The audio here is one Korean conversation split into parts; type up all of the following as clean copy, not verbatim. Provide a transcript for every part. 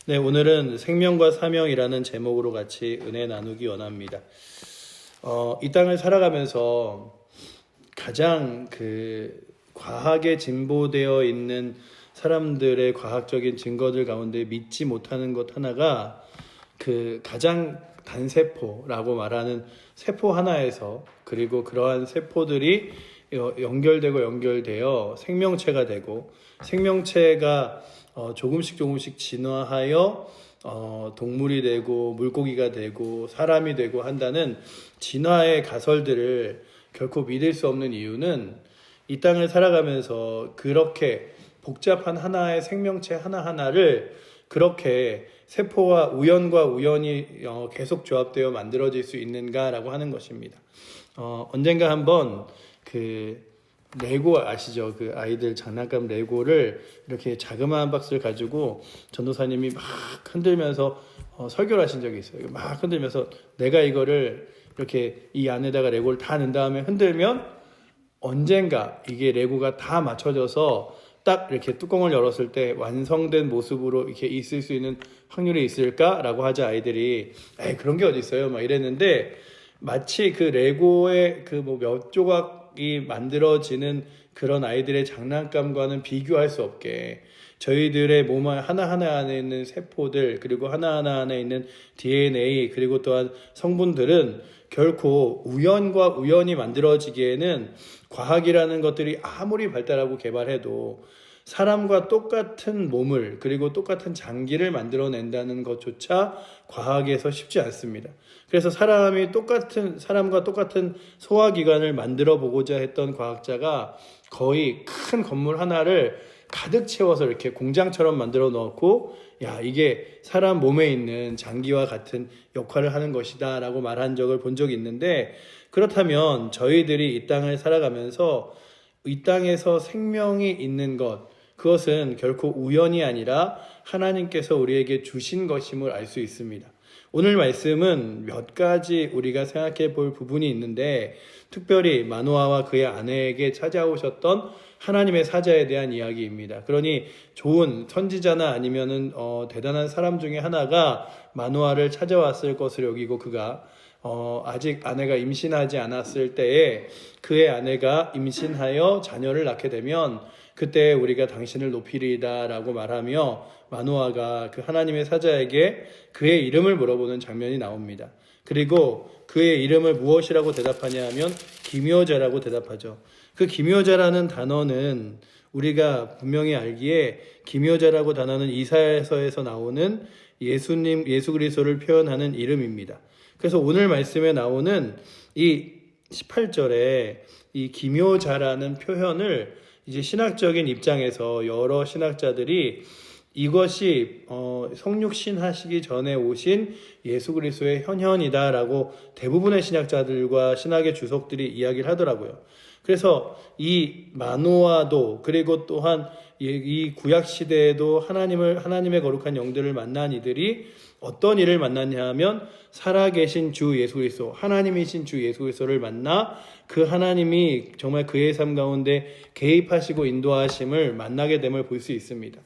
네, 오늘은 생명과 사명이라는 제목으로 같이 은혜 나누기 원합니다. 이 땅을 살아가면서 가장 과학에 진보되어 있는 사람들의 과학적인 증거들 가운데 믿지 못하는 것 하나가 가장 단세포라고 말하는 세포 하나에서, 그리고 그러한 세포들이 연결되어 생명체가 되고, 생명체가 조금씩 진화하여 동물이 되고 물고기가 되고 사람이 되고 한다는 진화의 가설들을 결코 믿을 수 없는 이유는, 이 땅을 살아가면서 그렇게 복잡한 하나의 생명체 하나하나를 그렇게 세포와 우연과 우연이 계속 조합되어 만들어질 수 있는가라고 하는 것입니다. 언젠가 한번 레고 아시죠? 아이들 장난감 레고를 이렇게 자그마한 박스를 가지고 전도사님이 막 흔들면서 설교를 하신 적이 있어요. 막 흔들면서 내가 이거를 이렇게 이 안에다가 레고를 다 넣은 다음에 흔들면 언젠가 이게 레고가 다 맞춰져서 딱 이렇게 뚜껑을 열었을 때 완성된 모습으로 이렇게 있을 수 있는 확률이 있을까라고 하자 아이들이 그런 게 어디 있어요? 막 이랬는데, 마치 레고의 몇 조각이 만들어지는 그런 아이들의 장난감과는 비교할 수 없게 저희들의 몸 하나하나 안에 있는 세포들, 그리고 하나하나 안에 있는 DNA, 그리고 또한 성분들은 결코 우연과 우연이 만들어지기에는 과학이라는 것들이 아무리 발달하고 개발해도 사람과 똑같은 몸을, 그리고 똑같은 장기를 만들어낸다는 것조차 과학에서 쉽지 않습니다. 그래서 사람과 똑같은 소화기관을 만들어 보고자 했던 과학자가 거의 큰 건물 하나를 가득 채워서 이렇게 공장처럼 만들어 놓고, 이게 사람 몸에 있는 장기와 같은 역할을 하는 것이다 라고 말한 적을 본 적이 있는데, 그렇다면 저희들이 이 땅을 살아가면서 이 땅에서 생명이 있는 것, 그것은 결코 우연이 아니라 하나님께서 우리에게 주신 것임을 알 수 있습니다. 오늘 말씀은 몇 가지 우리가 생각해 볼 부분이 있는데, 특별히 마노아와 그의 아내에게 찾아오셨던 하나님의 사자에 대한 이야기입니다. 그러니 좋은 선지자나 아니면은 대단한 사람 중에 하나가 마노아를 찾아왔을 것을 여기고, 그가 아직 아내가 임신하지 않았을 때에 그의 아내가 임신하여 자녀를 낳게 되면 그때 우리가 당신을 높이리이다 라고 말하며 마노아가 그 하나님의 사자에게 그의 이름을 물어보는 장면이 나옵니다. 그리고 그의 이름을 무엇이라고 대답하냐 하면 기묘자라고 대답하죠. 그 기묘자라는 단어는 우리가 분명히 알기에, 기묘자라고 단어는 이사야서에서 나오는 예수 그리스도를 표현하는 이름입니다. 그래서 오늘 말씀에 나오는 이 18절에 이 기묘자라는 표현을 이제 신학적인 입장에서 여러 신학자들이 이것이 성육신 하시기 전에 오신 예수 그리스도의 현현이다라고 대부분의 신학자들과 신학의 주석들이 이야기를 하더라고요. 그래서 이 마노아도, 그리고 또한 이 구약 시대에도 하나님의 거룩한 영들을 만난 이들이 어떤 일을 만났냐 하면, 살아계신 주 예수 그리스도, 하나님이신 주 예수 그리스도를 만나 그 하나님이 정말 그의 삶 가운데 개입하시고 인도하심을 만나게 됨을 볼 수 있습니다.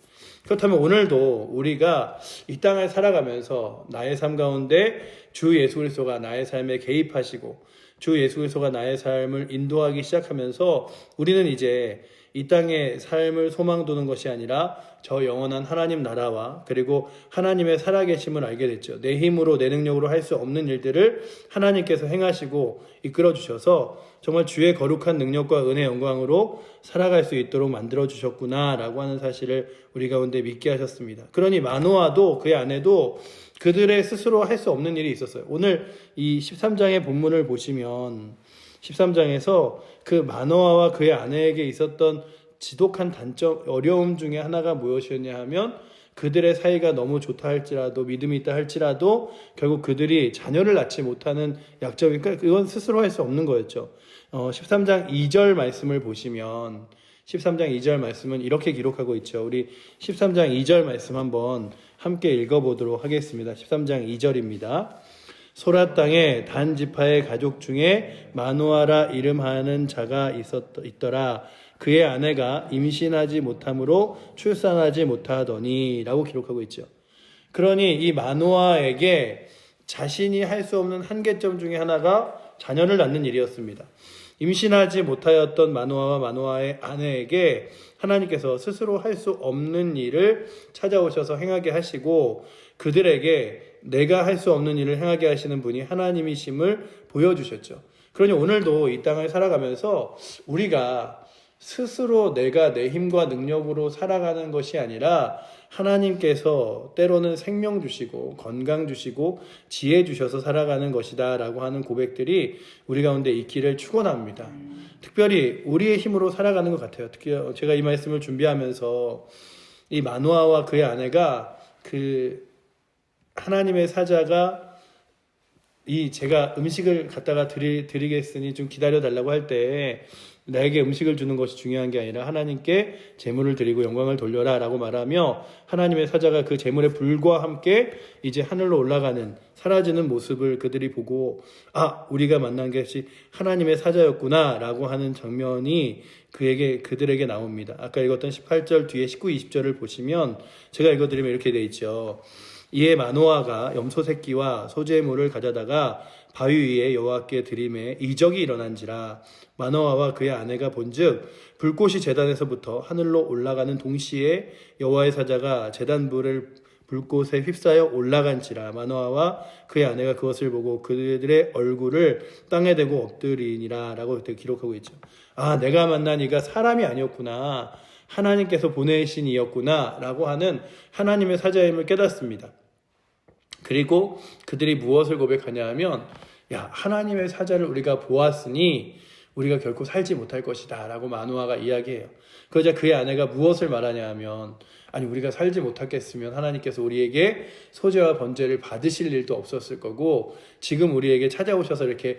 그렇다면 오늘도 우리가 이 땅을 살아가면서 나의 삶 가운데 주 예수 그리스도가 나의 삶에 개입하시고 주 예수 그리스도가 나의 삶을 인도하기 시작하면서, 우리는 이제 이 땅의 삶을 소망 두는 것이 아니라 저 영원한 하나님 나라와, 그리고 하나님의 살아계심을 알게 됐죠. 내 힘으로 내 능력으로 할 수 없는 일들을 하나님께서 행하시고 이끌어 주셔서 정말 주의 거룩한 능력과 은혜 영광으로 살아갈 수 있도록 만들어 주셨구나 라고 하는 사실을 우리 가운데 믿게 하셨습니다. 그러니 마노아도 그의 아내도 그들의 스스로 할 수 없는 일이 있었어요. 오늘 이 13장의 본문을 보시면 13장에서 그 마노아와 그의 아내에게 있었던 지독한 단점, 어려움 중에 하나가 무엇이었냐 하면, 그들의 사이가 너무 좋다 할지라도, 믿음이 있다 할지라도 결국 그들이 자녀를 낳지 못하는 약점이니까 그건 스스로 할 수 없는 거였죠. 13장 2절 말씀을 보시면 13장 2절 말씀은 이렇게 기록하고 있죠. 우리 13장 2절 말씀 한번 함께 읽어보도록 하겠습니다. 13장 2절입니다. 소라 땅에 단 지파의 가족 중에 마노아라 이름하는 자가 있더라. 그의 아내가 임신하지 못함으로 출산하지 못하더니 라고 기록하고 있죠. 그러니 이 마노아에게 자신이 할 수 없는 한계점 중에 하나가 자녀를 낳는 일이었습니다. 임신하지 못하였던 마노아와 마노아의 아내에게 하나님께서 스스로 할 수 없는 일을 찾아오셔서 행하게 하시고 그들에게 내가 할 수 없는 일을 행하게 하시는 분이 하나님이심을 보여주셨죠. 그러니 오늘도 이 땅을 살아가면서 우리가 스스로 내가 내 힘과 능력으로 살아가는 것이 아니라 하나님께서 때로는 생명 주시고 건강 주시고 지혜 주셔서 살아가는 것이다 라고 하는 고백들이 우리 가운데 있기를 축원합니다. 특별히 우리의 힘으로 살아가는 것 같아요. 특히 제가 이 말씀을 준비하면서 이 마노아와 그의 아내가 그 하나님의 사자가 제가 음식을 갖다가 드리겠으니 좀 기다려 달라고 할 때 나에게 음식을 주는 것이 중요한 게 아니라 하나님께 제물을 드리고 영광을 돌려라 라고 말하며 하나님의 사자가 그 제물의 불과 함께 이제 하늘로 올라가는 사라지는 모습을 그들이 보고 우리가 만난 것이 하나님의 사자였구나 라고 하는 장면이 그들에게 나옵니다. 아까 읽었던 18절 뒤에 19, 20절을 보시면 제가 읽어드리면 이렇게 돼 있죠. 이에 마노아가 염소 새끼와 소재물을 가져다가 바위 위에 여호와께 드림에 이적이 일어난지라 마노아와 그의 아내가 본즉 불꽃이 제단에서부터 하늘로 올라가는 동시에 여호와의 사자가 제단 불을 불꽃에 휩싸여 올라간지라 마노아와 그의 아내가 그것을 보고 그들의 얼굴을 땅에 대고 엎드리니라 라고 기록하고 있죠. 내가 만난 이가 사람이 아니었구나, 하나님께서 보내신 이였구나 라고 하는 하나님의 사자임을 깨닫습니다. 그리고 그들이 무엇을 고백하냐 하면 하나님의 사자를 우리가 보았으니 우리가 결코 살지 못할 것이다 라고 마노아가 이야기해요. 그러자 그의 아내가 무엇을 말하냐 하면 우리가 살지 못하겠으면 하나님께서 우리에게 소재와 번제를 받으실 일도 없었을 거고 지금 우리에게 찾아오셔서 이렇게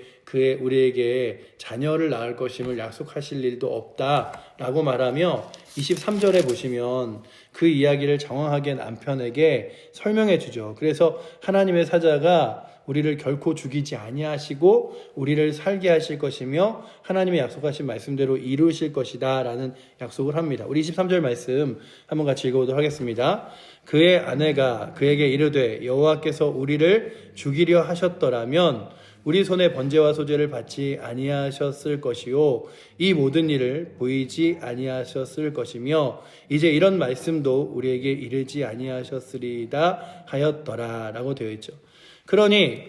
우리에게 자녀를 낳을 것임을 약속하실 일도 없다 라고 말하며 23절에 보시면 그 이야기를 정확하게 남편에게 설명해 주죠. 그래서 하나님의 사자가 우리를 결코 죽이지 아니하시고 우리를 살게 하실 것이며 하나님의 약속하신 말씀대로 이루실 것이다 라는 약속을 합니다. 우리 23절 말씀 한번 같이 읽어보도록 하겠습니다. 그의 아내가 그에게 이르되 여호와께서 우리를 죽이려 하셨더라면 우리 손에 번제와 소제를 받지 아니하셨을 것이요 이 모든 일을 보이지 아니하셨을 것이며 이제 이런 말씀도 우리에게 이르지 아니하셨으리다 하였더라 라고 되어 있죠. 그러니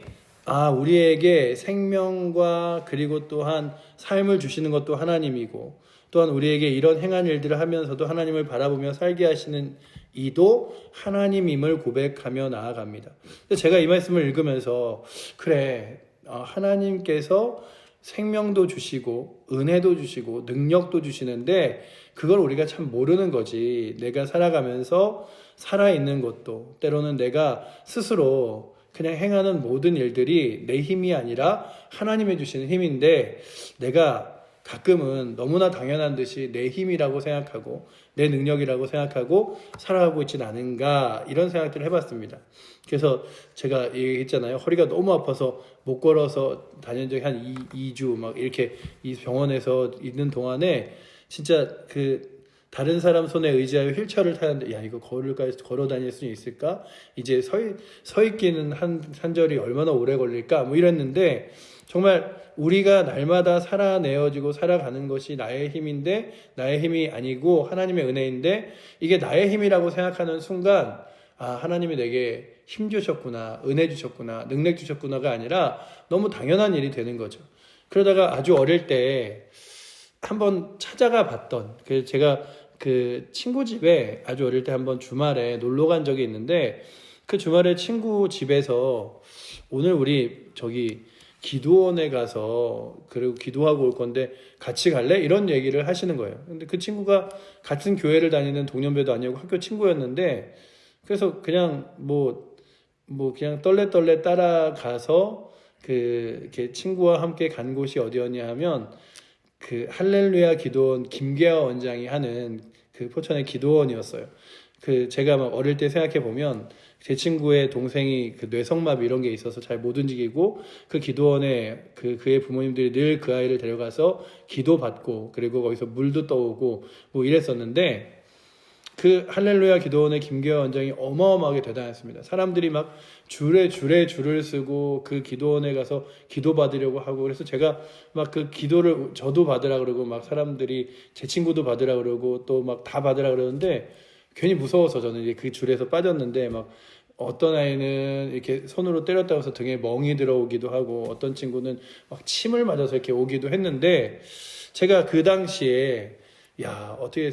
우리에게 생명과 그리고 또한 삶을 주시는 것도 하나님이고 또한 우리에게 이런 행한 일들을 하면서도 하나님을 바라보며 살게 하시는 이도 하나님임을 고백하며 나아갑니다. 제가 이 말씀을 읽으면서 하나님께서 생명도 주시고 은혜도 주시고 능력도 주시는데 그걸 우리가 참 모르는 거지. 내가 살아가면서 살아있는 것도 때로는 내가 스스로 그냥 행하는 모든 일들이 내 힘이 아니라 하나님이 주시는 힘인데 내가 가끔은 너무나 당연한 듯이 내 힘이라고 생각하고 내 능력이라고 생각하고 살아가고 있진 않은가 이런 생각들을 해봤습니다. 그래서 제가 얘기했잖아요. 허리가 너무 아파서 못 걸어서 다닌 적이 한 2주 막 이렇게 이 병원에서 있는 동안에 진짜 다른 사람 손에 의지하여 휠체어를 타는데 이거 걸어 다닐 수 있을까? 이제 서 있기는 한 절이 얼마나 오래 걸릴까? 이랬는데 정말 우리가 날마다 살아내어지고 살아가는 것이 나의 힘인데 나의 힘이 아니고 하나님의 은혜인데 이게 나의 힘이라고 생각하는 순간 하나님이 내게 힘 주셨구나, 은혜 주셨구나, 능력 주셨구나가 아니라 너무 당연한 일이 되는 거죠. 그러다가 아주 어릴 때 한번 찾아가 봤던 제가 친구 집에 아주 어릴 때 한번 주말에 놀러 간 적이 있는데 그 주말에 친구 집에서 오늘 우리 기도원에 가서 그리고 기도하고 올 건데 같이 갈래? 이런 얘기를 하시는 거예요. 근데 그 친구가 같은 교회를 다니는 동년배도 아니고 학교 친구였는데 그래서 그냥 그냥 떨레 따라가서 이렇게 친구와 함께 간 곳이 어디였냐 하면 할렐루야 기도원 김계화 원장이 하는 포천의 기도원이었어요. 제가 막 어릴 때 생각해 보면 제 친구의 동생이 뇌성마비 이런 게 있어서 잘 못 움직이고 그 기도원에 그의 부모님들이 늘 그 아이를 데려가서 기도 받고 그리고 거기서 물도 떠오고 이랬었는데 그 할렐루야 기도원의 김계화 원장이 어마어마하게 대단했습니다. 사람들이 막 줄을 쓰고 그 기도원에 가서 기도 받으려고 하고, 그래서 제가 막 그 기도를 저도 받으라 그러고, 막 사람들이 제 친구도 받으라 그러고 또 막 다 받으라 그러는데 괜히 무서워서 저는 이제 그 줄에서 빠졌는데, 막 어떤 아이는 이렇게 손으로 때렸다고 해서 등에 멍이 들어오기도 하고, 어떤 친구는 막 침을 맞아서 이렇게 오기도 했는데, 제가 그 당시에 야, 어떻게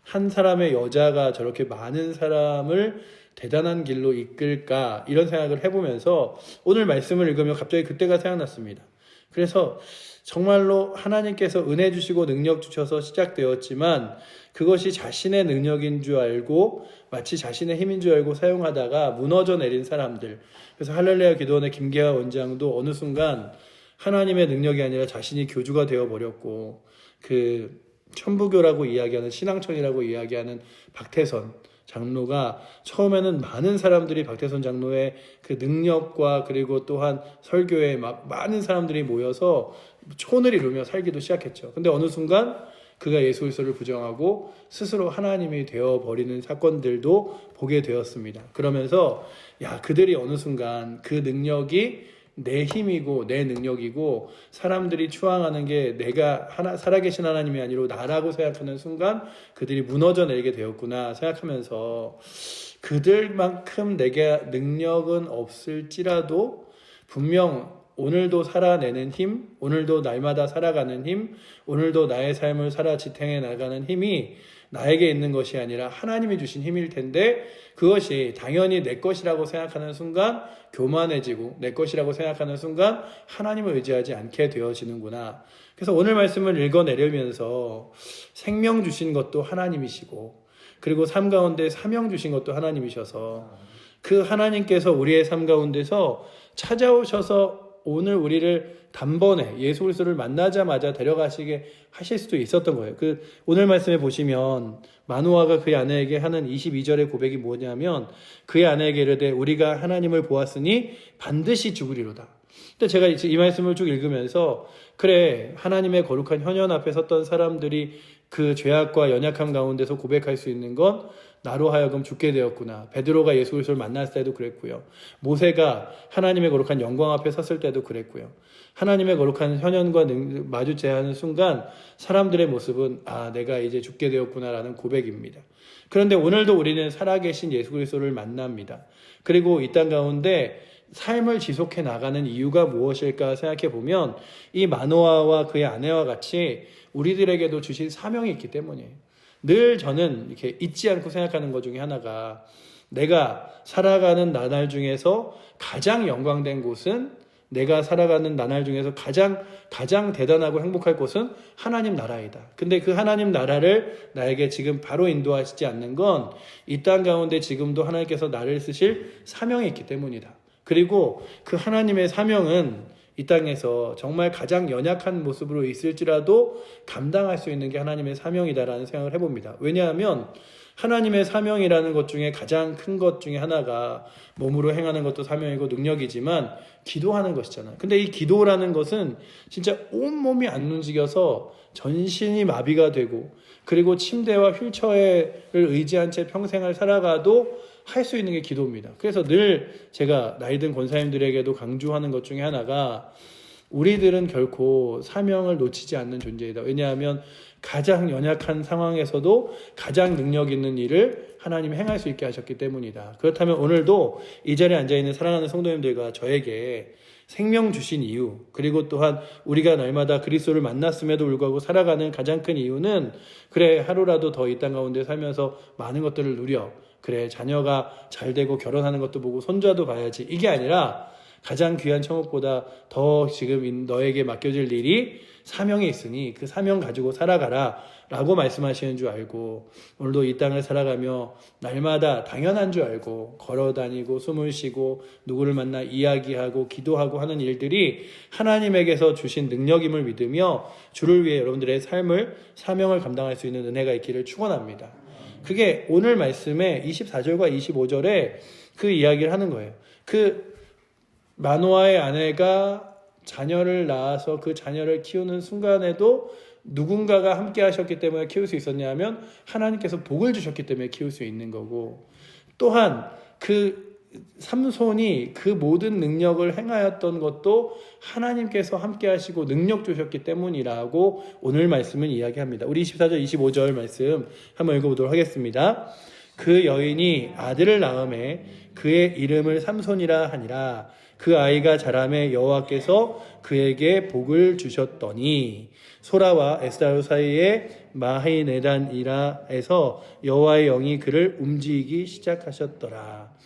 한 사람의 여자가 저렇게 많은 사람을 대단한 길로 이끌까, 이런 생각을 해보면서 오늘 말씀을 읽으며 갑자기 그때가 생각났습니다. 그래서 정말로 하나님께서 은혜 주시고 능력 주셔서 시작되었지만 그것이 자신의 능력인 줄 알고 마치 자신의 힘인 줄 알고 사용하다가 무너져 내린 사람들. 그래서 할렐루야 기도원의 김계화 원장도 어느 순간 하나님의 능력이 아니라 자신이 교주가 되어버렸고, 그 천부교라고 이야기하는, 신앙천이라고 이야기하는 박태선 장로가 처음에는 많은 사람들이 박태선 장로의 그 능력과 그리고 또한 설교에 막 많은 사람들이 모여서 촌을 이루며 살기도 시작했죠. 근데 어느 순간 그가 예수 그리스도를 부정하고 스스로 하나님이 되어버리는 사건들도 보게 되었습니다. 그러면서 그들이 어느 순간 그 능력이 내 힘이고 내 능력이고 사람들이 추앙하는 게 내가 살아계신 하나님이 아니라 나라고 생각하는 순간 그들이 무너져 내리게 되었구나 생각하면서, 그들만큼 내게 능력은 없을지라도 분명 오늘도 살아내는 힘, 오늘도 날마다 살아가는 힘, 오늘도 나의 삶을 살아 지탱해 나가는 힘이 나에게 있는 것이 아니라 하나님이 주신 힘일 텐데, 그것이 당연히 내 것이라고 생각하는 순간 교만해지고 내 것이라고 생각하는 순간 하나님을 의지하지 않게 되어지는구나. 그래서 오늘 말씀을 읽어내려면서 생명 주신 것도 하나님이시고, 그리고 삶 가운데 사명 주신 것도 하나님이셔서 그 하나님께서 우리의 삶 가운데서 찾아오셔서 오늘 우리를 단번에 예수 그리스도를 만나자마자 데려가시게 하실 수도 있었던 거예요. 그 오늘 말씀에 보시면 마노아가 그의 아내에게 하는 22절의 고백이 뭐냐면, 그의 아내에게 이르되 우리가 하나님을 보았으니 반드시 죽으리로다. 근데 제가 이 말씀을 쭉 읽으면서, 그래, 하나님의 거룩한 현현 앞에 섰던 사람들이 그 죄악과 연약함 가운데서 고백할 수 있는 건 나로 하여금 죽게 되었구나. 베드로가 예수 그리스도를 만났을 때도 그랬고요. 모세가 하나님의 거룩한 영광 앞에 섰을 때도 그랬고요. 하나님의 거룩한 현현과 마주쳐야 하는 순간 사람들의 모습은 내가 이제 죽게 되었구나라는 고백입니다. 그런데 오늘도 우리는 살아계신 예수 그리스도를 만납니다. 그리고 이 땅 가운데 삶을 지속해 나가는 이유가 무엇일까 생각해 보면, 이 마노아와 그의 아내와 같이 우리들에게도 주신 사명이 있기 때문이에요. 늘 저는 이렇게 잊지 않고 생각하는 것 중에 하나가, 내가 살아가는 나날 중에서 가장 영광된 곳은, 내가 살아가는 나날 중에서 가장 대단하고 행복할 곳은 하나님 나라이다. 근데 그 하나님 나라를 나에게 지금 바로 인도하시지 않는 건 이 땅 가운데 지금도 하나님께서 나를 쓰실 사명이 있기 때문이다. 그리고 그 하나님의 사명은 이 땅에서 정말 가장 연약한 모습으로 있을지라도 감당할 수 있는 게 하나님의 사명이다라는 생각을 해봅니다. 왜냐하면 하나님의 사명이라는 것 중에 가장 큰 것 중에 하나가 몸으로 행하는 것도 사명이고 능력이지만 기도하는 것이잖아요. 근데 이 기도라는 것은 진짜 온몸이 안 움직여서 전신이 마비가 되고, 그리고 침대와 휠체어를 의지한 채 평생을 살아가도 할 수 있는 게 기도입니다. 그래서 늘 제가 나이든 권사님들에게도 강조하는 것 중에 하나가, 우리들은 결코 사명을 놓치지 않는 존재이다. 왜냐하면 가장 연약한 상황에서도 가장 능력 있는 일을 하나님이 행할 수 있게 하셨기 때문이다. 그렇다면 오늘도 이 자리에 앉아있는 사랑하는 성도님들과 저에게 생명 주신 이유, 그리고 또한 우리가 날마다 그리스도를 만났음에도 불구하고 살아가는 가장 큰 이유는, 그래, 하루라도 더 이 땅 가운데 살면서 많은 것들을 누려, 그래, 자녀가 잘 되고 결혼하는 것도 보고 손자도 봐야지, 이게 아니라 가장 귀한 천국보다 더 지금 너에게 맡겨질 일이 사명이 있으니 그 사명 가지고 살아가라 라고 말씀하시는 줄 알고, 오늘도 이 땅을 살아가며 날마다 당연한 줄 알고 걸어다니고 숨을 쉬고 누구를 만나 이야기하고 기도하고 하는 일들이 하나님에게서 주신 능력임을 믿으며 주를 위해 여러분들의 삶을, 사명을 감당할 수 있는 은혜가 있기를 축원합니다. 그게 오늘 말씀의 24절과 25절에 그 이야기를 하는 거예요. 그 마노아의 아내가 자녀를 낳아서 그 자녀를 키우는 순간에도 누군가가 함께 하셨기 때문에 키울 수 있었냐 하면 하나님께서 복을 주셨기 때문에 키울 수 있는 거고, 또한 그 삼손이 그 모든 능력을 행하였던 것도 하나님께서 함께 하시고 능력 주셨기 때문이라고 오늘 말씀은 이야기합니다. 우리 24절 25절 말씀 한번 읽어보도록 하겠습니다. 그 여인이 아들을 낳음에 그의 이름을 삼손이라 하니라. 그 아이가 자라매 여호와께서 그에게 복을 주셨더니 소라와 에스다로 사이에 마하이네단이라에서 여호와의 영이 그를 움직이기 시작하셨더라.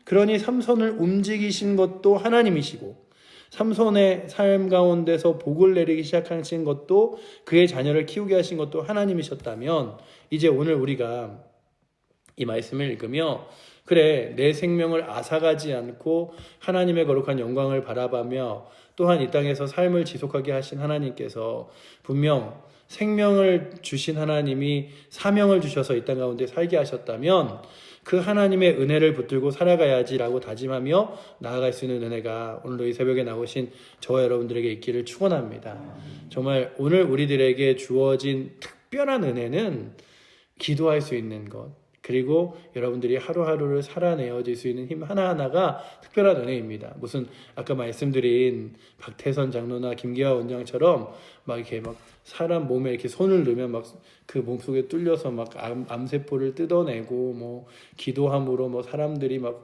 그러니 삼손을 움직이신 것도 하나님이시고 삼손의 삶 가운데서 복을 내리기 시작하신 것도 그의 자녀를 키우게 하신 것도 하나님이셨다면, 이제 오늘 우리가 이 말씀을 읽으며 그래, 내 생명을 앗아가지 않고 하나님의 거룩한 영광을 바라보며 또한 이 땅에서 삶을 지속하게 하신 하나님께서 분명 생명을 주신 하나님이 사명을 주셔서 이 땅 가운데 살게 하셨다면 그 하나님의 은혜를 붙들고 살아가야지라고 다짐하며 나아갈 수 있는 은혜가 오늘도 이 새벽에 나오신 저와 여러분들에게 있기를 축원합니다. 정말 오늘 우리들에게 주어진 특별한 은혜는 기도할 수 있는 것, 그리고 여러분들이 하루하루를 살아내어질 수 있는 힘 하나하나가 특별한 은혜입니다. 무슨 아까 말씀드린 박태선 장로나 김기화 원장처럼 막 이렇게 막 사람 몸에 이렇게 손을 넣으면 막 그 몸속에 뚫려서 막 암세포를 뜯어내고 뭐 기도함으로 뭐 사람들이 막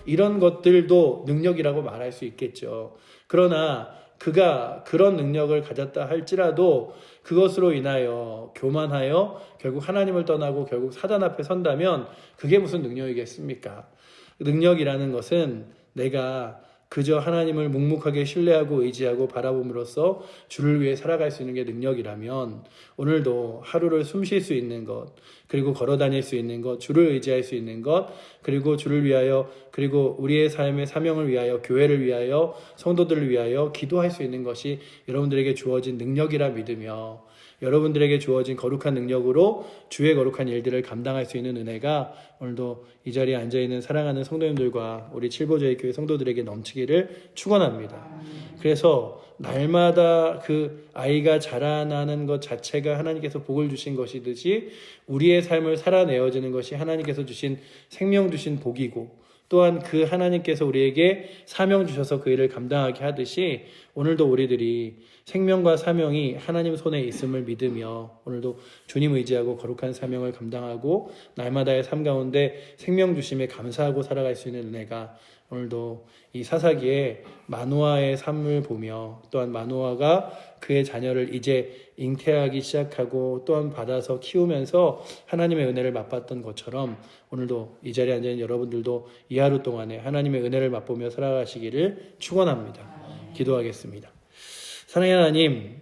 이런 것들도 능력이라고 말할 수 있겠죠. 그러나 그가 그런 능력을 가졌다 할지라도 그것으로 인하여 교만하여 결국 하나님을 떠나고 결국 사단 앞에 선다면 그게 무슨 능력이겠습니까? 능력이라는 것은 내가 그저 하나님을 묵묵하게 신뢰하고 의지하고 바라봄으로써 주를 위해 살아갈 수 있는 게 능력이라면 오늘도 하루를 숨 쉴 수 있는 것, 그리고 걸어 다닐 수 있는 것, 주를 의지할 수 있는 것, 그리고 주를 위하여, 그리고 우리의 삶의 사명을 위하여, 교회를 위하여, 성도들을 위하여 기도할 수 있는 것이 여러분들에게 주어진 능력이라 믿으며 여러분들에게 주어진 거룩한 능력으로 주의 거룩한 일들을 감당할 수 있는 은혜가 오늘도 이 자리에 앉아있는 사랑하는 성도님들과 우리 칠보저희 교회 성도들에게 넘치기를 축원합니다. 그래서 날마다 그 아이가 자라나는 것 자체가 하나님께서 복을 주신 것이듯이 우리의 삶을 살아내어지는 것이 하나님께서 주신 생명 주신 복이고, 또한 그 하나님께서 우리에게 사명 주셔서 그 일을 감당하게 하듯이 오늘도 우리들이 생명과 사명이 하나님 손에 있음을 믿으며 오늘도 주님 의지하고 거룩한 사명을 감당하고 날마다의 삶 가운데 생명 주심에 감사하고 살아갈 수 있는 은혜가 오늘도 이 사사기에 마노아의 삶을 보며 또한 마노아가 그의 자녀를 이제 잉태하기 시작하고 또한 받아서 키우면서 하나님의 은혜를 맛봤던 것처럼 오늘도 이 자리에 앉아있는 여러분들도 이 하루 동안에 하나님의 은혜를 맛보며 살아가시기를 축원합니다. 기도하겠습니다. 사랑하는 하나님,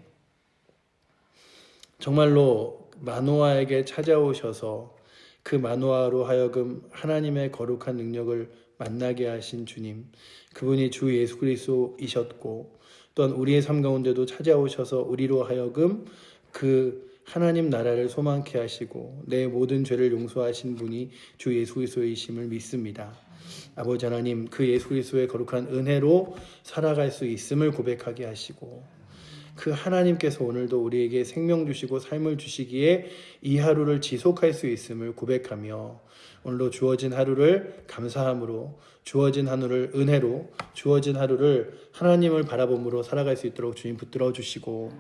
정말로 마노아에게 찾아오셔서 그 마노아로 하여금 하나님의 거룩한 능력을 만나게 하신 주님, 그분이 주 예수 그리스도이셨고 또한 우리의 삶 가운데도 찾아오셔서 우리로 하여금 그 하나님 나라를 소망케 하시고 내 모든 죄를 용서하신 분이 주 예수 그리스도이심을 믿습니다. 아버지 하나님, 그 예수 그리스도의 거룩한 은혜로 살아갈 수 있음을 고백하게 하시고 그 하나님께서 오늘도 우리에게 생명 주시고 삶을 주시기에 이 하루를 지속할 수 있음을 고백하며 오늘도 주어진 하루를 감사함으로, 주어진 하루를 은혜로, 주어진 하루를 하나님을 바라봄으로 살아갈 수 있도록 주님 붙들어 주시고,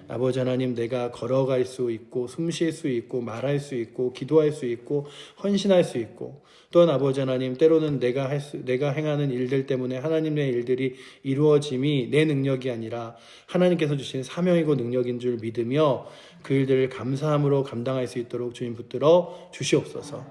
아버지 하나님, 내가 걸어갈 수 있고 숨 쉴 수 있고 말할 수 있고 기도할 수 있고 헌신할 수 있고, 또한 아버지 하나님, 때로는 내가 행하는 일들 때문에 하나님의 일들이 이루어짐이 내 능력이 아니라 하나님께서 주신 사명이고 능력인 줄 믿으며 그 일들을 감사함으로 감당할 수 있도록 주님 붙들어 주시옵소서.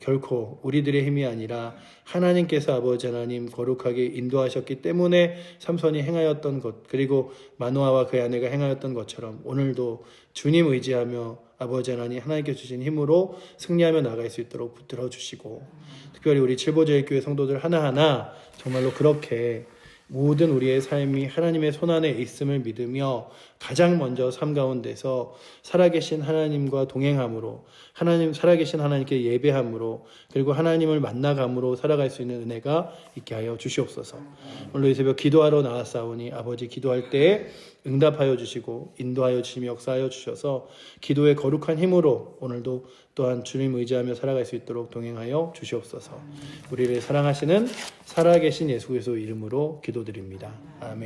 결코 우리들의 힘이 아니라 하나님께서 아버지 하나님 거룩하게 인도하셨기 때문에 삼손이 행하였던 것, 그리고 마노아와 그의 아내가 행하였던 것처럼 오늘도 주님 의지하며 아버지 하나님 하나님께 주신 힘으로 승리하며 나갈 수 있도록 붙들어 주시고, 특별히 우리 칠보저희 교회 성도들 하나하나 정말로 그렇게 모든 우리의 삶이 하나님의 손안에 있음을 믿으며 가장 먼저 삶 가운데서 살아계신 하나님과 동행함으로 살아계신 하나님께 예배함으로 그리고 하나님을 만나감으로 살아갈 수 있는 은혜가 있게 하여 주시옵소서. 오늘 이 새벽 기도하러 나왔사오니 아버지 기도할 때에 응답하여 주시고 인도하여 주시며 역사하여 주셔서 기도의 거룩한 힘으로 오늘도 또한 주님 의지하며 살아갈 수 있도록 동행하여 주시옵소서. 우리를 사랑하시는 살아계신 예수 그리스도 이름으로 기도드립니다. 아멘.